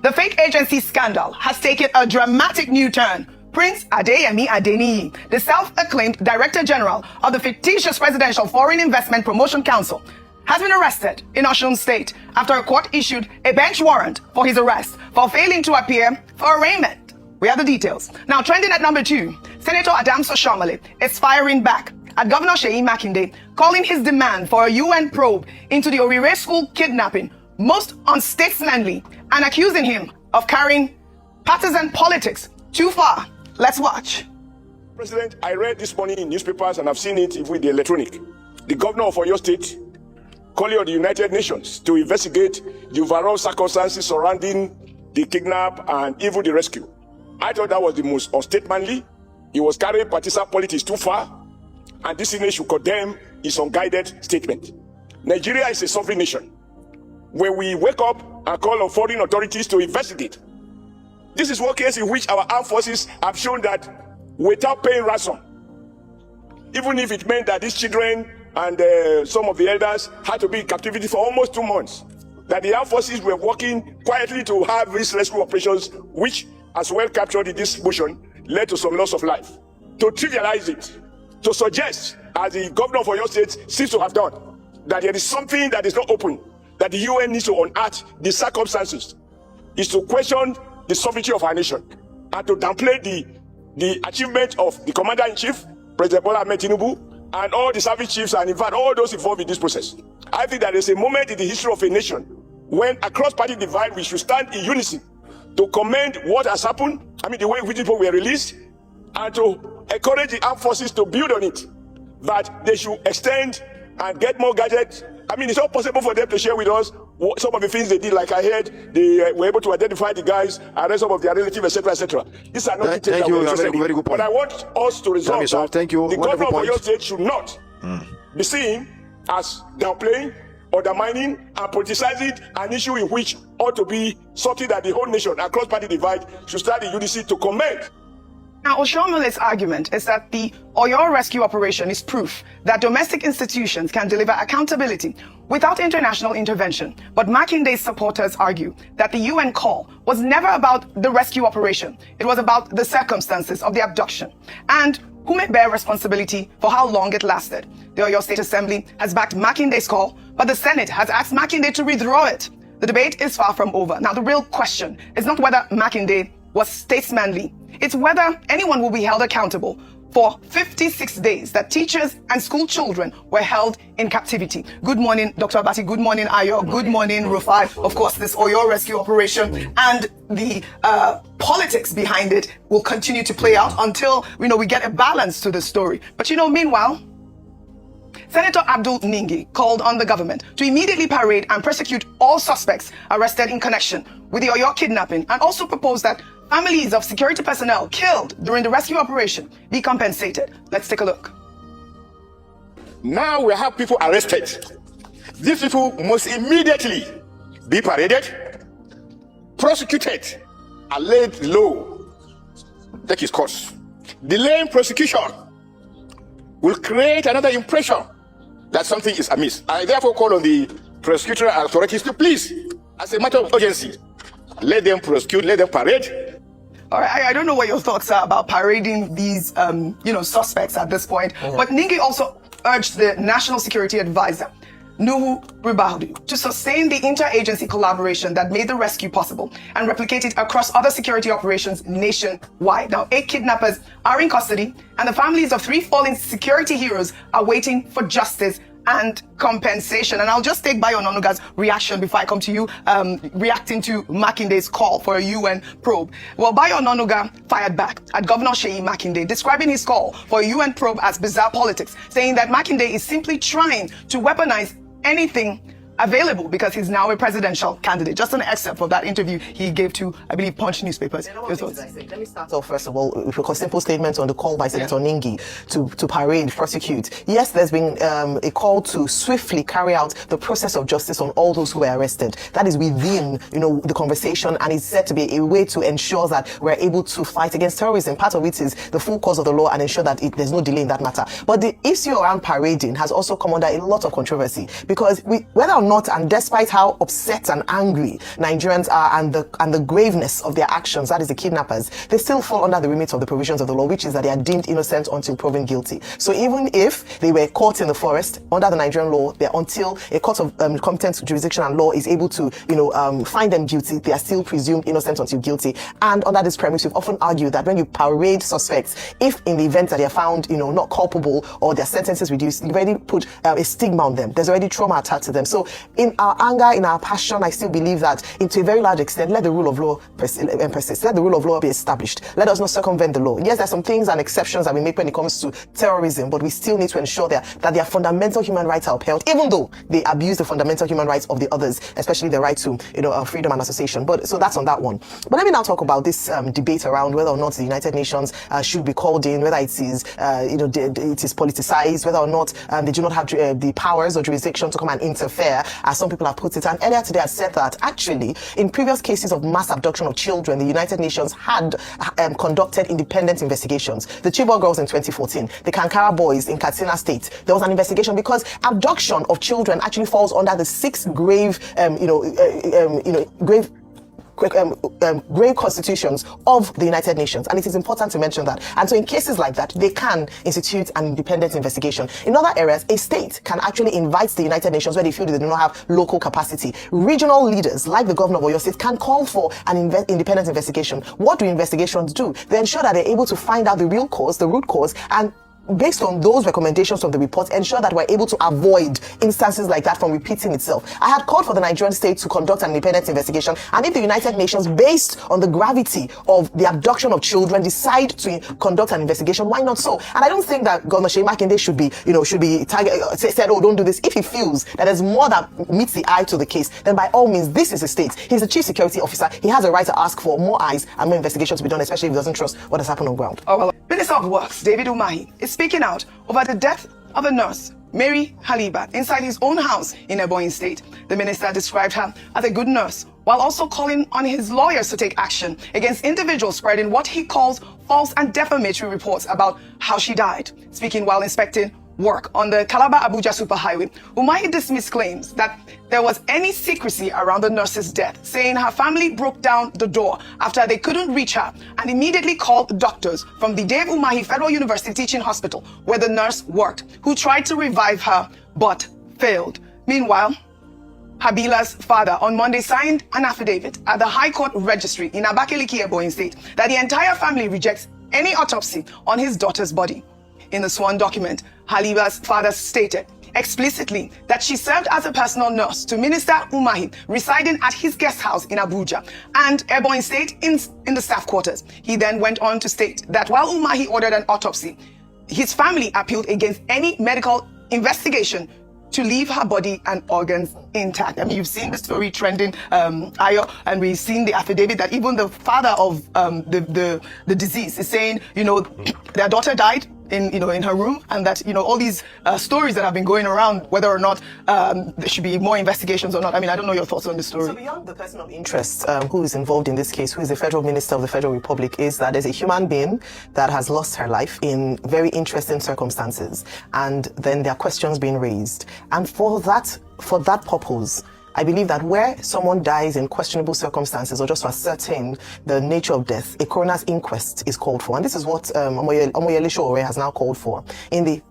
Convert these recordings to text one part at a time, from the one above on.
The fake agency scandal has taken a dramatic new turn. Prince Adeyemi Adeniyi, the self-acclaimed Director General of the fictitious Presidential Foreign Investment Promotion Council, has been arrested in Osun State after a court issued a bench warrant for his arrest for failing to appear for arraignment. We have the details. Now, trending at number 2, Senator Oshiomhole is firing back at Governor Makinde, calling his demand for a UN probe into the Orire school kidnapping most unstatesmanly and accusing him of carrying partisan politics too far. Let's watch. President, I read this morning in newspapers and I've seen it with the electronic. The governor of Oyo State calling on the United Nations to investigate the overall circumstances surrounding the kidnap and even the rescue. I thought that was the most unstatesmanly. He was carrying partisan politics too far, and this nation should condemn his unguided statement. Nigeria is a sovereign nation. When we wake up and call on foreign authorities to investigate, this is one case in which our armed forces have shown that without paying ransom, even if it meant that these children and some of the elders had to be in captivity for almost 2 months, that the armed forces were working quietly to have these rescue operations, which, as well captured in this motion, led to some loss of life. To trivialize it, to suggest, as the governor of Oyo State seems to have done, that there is something that is not open, that the UN needs to unearth the circumstances, is to question the sovereignty of our nation and to downplay the achievement of the commander-in-chief, President Bola Ahmed Tinubu, and all the service chiefs and in fact all those involved in this process. I think that there's a moment in the history of a nation when across party divide we should stand in unison to commend what has happened, the way in which people were released, and to encourage the armed forces to build on it, that they should extend and get more gadgets. It's not possible for them to share with us some of the things they did. Like I heard, they were able to identify the guys, arrest some of their relatives, etc., etc. These are not details that we're interested in. Very good point. But I want us to resolve that the governor of Oyo State should not be seen as downplaying, undermining, and politicizing an issue in which ought to be something that the whole nation, across party divide, should start in unity to commend. Now, Oshiomhole's argument is that the Oyo rescue operation is proof that domestic institutions can deliver accountability without international intervention. But Makinde's supporters argue that the UN call was never about the rescue operation. It was about the circumstances of the abduction and who may bear responsibility for how long it lasted. The Oyo State Assembly has backed Makinde's call, but the Senate has asked Makinde to withdraw it. The debate is far from over. Now, the real question is not whether Makinde was statesmanly. It's whether anyone will be held accountable for 56 days that teachers and school children were held in captivity. Good morning, Dr. Abati. Good morning, Ayo. Good morning, Rufai. Of course, this Oyo rescue operation and the politics behind it will continue to play out until we get a balance to the story. But meanwhile, Senator Abdul Ningi called on the government to immediately parade and prosecute all suspects arrested in connection with the Oyo kidnapping, and also proposed that families of security personnel killed during the rescue operation be compensated. Let's take a look. Now we have people arrested. These people must immediately be paraded, prosecuted, and laid low. Take his course. Delaying prosecution will create another impression that something is amiss. I therefore call on the prosecutorial authorities to please, as a matter of urgency, let them prosecute, let them parade. All right, I don't know what your thoughts are about parading these, suspects at this point. But Ningi also urged the National Security Advisor, Nuhu Ribadu, to sustain the interagency collaboration that made the rescue possible and replicate it across other security operations nationwide. Now, 8 kidnappers are in custody, and the families of 3 fallen security heroes are waiting for justice and compensation. And I'll just take Bayo Onanuga's reaction before I come to you, reacting to Makinde's call for a UN probe. Well, Bayo Onanuga fired back at Governor Makinde, describing his call for a UN probe as bizarre politics, saying that Makinde is simply trying to weaponize anything available because he's now a presidential candidate. Just an excerpt of that interview he gave to, I believe, Punch newspapers. Let me start off, first of all, with a simple statement on the call by Senator Ningi to parade, prosecute. Yes, there's been a call to swiftly carry out the process of justice on all those who were arrested. That is within, the conversation, and it's said to be a way to ensure that we're able to fight against terrorism. Part of it is the full course of the law and ensure that there's no delay in that matter. But the issue around parading has also come under a lot of controversy because whether or not, and despite how upset and angry Nigerians are and the graveness of their actions, that is the kidnappers, they still fall under the remit of the provisions of the law, which is that they are deemed innocent until proven guilty. So even if they were caught in the forest, under the Nigerian law, until a court of competent jurisdiction and law is able to, find them guilty, they are still presumed innocent until guilty. And under this premise, we've often argued that when you parade suspects, if in the event that they are found, not culpable or their sentences reduced, you've already put a stigma on them. There's already trauma attached to them. So in our anger, in our passion, I still believe that to a very large extent, let the rule of law persist. Let the rule of law be established. Let us not circumvent the law. Yes, there's some things and exceptions that we make when it comes to terrorism, but we still need to ensure that their fundamental human rights are upheld, even though they abuse the fundamental human rights of the others, especially the right to freedom and association. But so that's on that one. But let me now talk about this debate around whether or not the United Nations should be called in, whether it is it is politicized, whether or not they do not have the powers or jurisdiction to come and interfere, as some people have put it. And earlier today I said that actually in previous cases of mass abduction of children, the United Nations had conducted independent investigations. The Chibok girls in 2014, the Kankara boys in Katsina State, there was an investigation because abduction of children actually falls under the 6 grave grave constitutions of the United Nations, and it is important to mention that. And so in cases like that, they can institute an independent investigation. In other areas, a state can actually invite the United Nations where they feel they do not have local capacity. Regional leaders, like the governor of Oyo State, can call for an independent investigation. What do investigations do? They ensure that they're able to find out the real cause, the root cause, and based on those recommendations from the report, ensure that we're able to avoid instances like that from repeating itself. I had called for the Nigerian state to conduct an independent investigation, and if the United Nations, based on the gravity of the abduction of children, decide to conduct an investigation, why not so? And I don't think that Governor Makinde should be said, oh, don't do this. If he feels that there's more that meets the eye to the case, then by all means, this is a state. He's the chief security officer. He has a right to ask for more eyes and more investigation to be done, especially if he doesn't trust what has happened on ground. Oh, well, Minister of Works, David Umahi, is speaking out over the death of a nurse, Mary Haliba, inside his own house in Ebonyi State. The minister described her as a good nurse, while also calling on his lawyers to take action against individuals spreading what he calls false and defamatory reports about how she died. Speaking while inspecting work on the Calabar-Abuja superhighway, Umahi dismissed claims that there was any secrecy around the nurse's death, saying her family broke down the door after they couldn't reach her and immediately called doctors from the Dave Umahi Federal University Teaching Hospital, where the nurse worked, who tried to revive her but failed. Meanwhile, Habila's father on Monday signed an affidavit at the High Court Registry in Abakaliki, Ebonyi State, that the entire family rejects any autopsy on his daughter's body. In the sworn document, Haliba's father stated explicitly that she served as a personal nurse to Minister Umahi, residing at his guest house in Abuja, and Ebonyi State in the staff quarters. He then went on to state that while Umahi ordered an autopsy, his family appealed against any medical investigation to leave her body and organs intact. I mean, you've seen the story trending, Ayo, and we've seen the affidavit that even the father of the deceased is saying, their daughter died in her room, and that all these stories that have been going around, whether or not there should be more investigations or not. I mean, I don't know your thoughts on the story. So beyond the person of interest who is involved in this case, who is the Federal Minister of the Federal Republic, is that there's a human being that has lost her life in very interesting circumstances, and then there are questions being raised, and for that purpose, I believe that where someone dies in questionable circumstances or just to ascertain the nature of death, a coroner's inquest is called for. And this is what Omoyele Sowore has now called for in the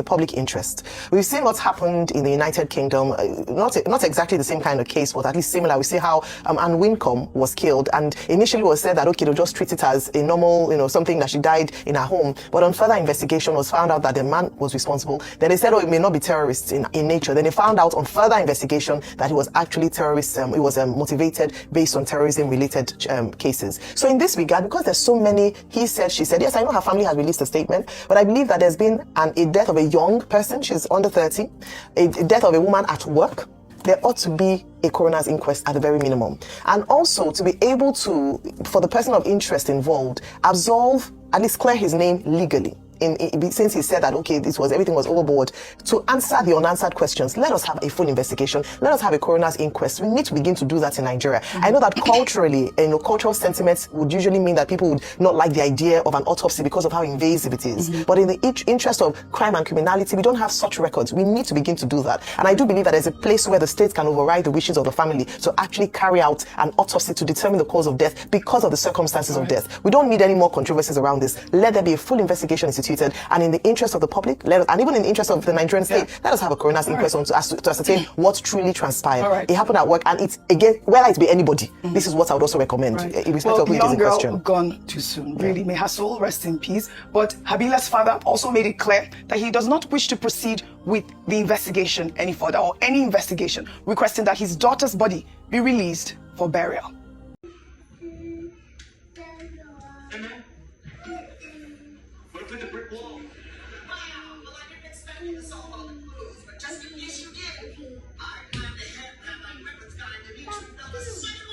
public interest. We've seen what's happened in the United Kingdom, not exactly the same kind of case, but at least similar. We see how Anne Wincombe was killed, and initially it was said that, okay, they'll just treat it as a normal, something that she died in her home. But on further investigation was found out that the man was responsible. Then they said, oh, it may not be terrorists in nature. Then they found out on further investigation that was actually terrorist. It was motivated based on terrorism-related cases. So in this regard, because there's so many, he said, she said, yes, I know her family has released a statement, but I believe that there's been a death of a young person, she's under 30, a death of a woman at work. There ought to be a coroner's inquest at the very minimum. And also to be able to, for the person of interest involved, absolve, at least clear his name legally. since he said that, okay, everything was overboard, to answer the unanswered questions. Let us have a full investigation. Let us have a coroner's inquest. We need to begin to do that in Nigeria. I know that culturally, cultural sentiments would usually mean that people would not like the idea of an autopsy because of how invasive it is. But in the interest of crime and criminality, we don't have such records. We need to begin to do that. And I do believe that there's a place where the state can override the wishes of the family to actually carry out an autopsy to determine the cause of death because of the circumstances of death. We don't need any more controversies around this. Let there be a full investigation instituted, and in the interest of the public, and even in the interest of the Nigerian state, let us have a coroner's inquest on to ascertain what truly transpired. It happened at work, and it's, again, whether it be anybody, this is what I would also recommend, in respect of who it is in question. Gone too soon, really. May her soul rest in peace. But Habila's father also made it clear that he does not wish to proceed with the investigation any further, or any investigation, requesting that his daughter's body be released for burial. With the brick wall. Wow, well, I didn't expect you to solve all the clues, but just in case you did, I'm glad to have my weapons guy to meet you fellas.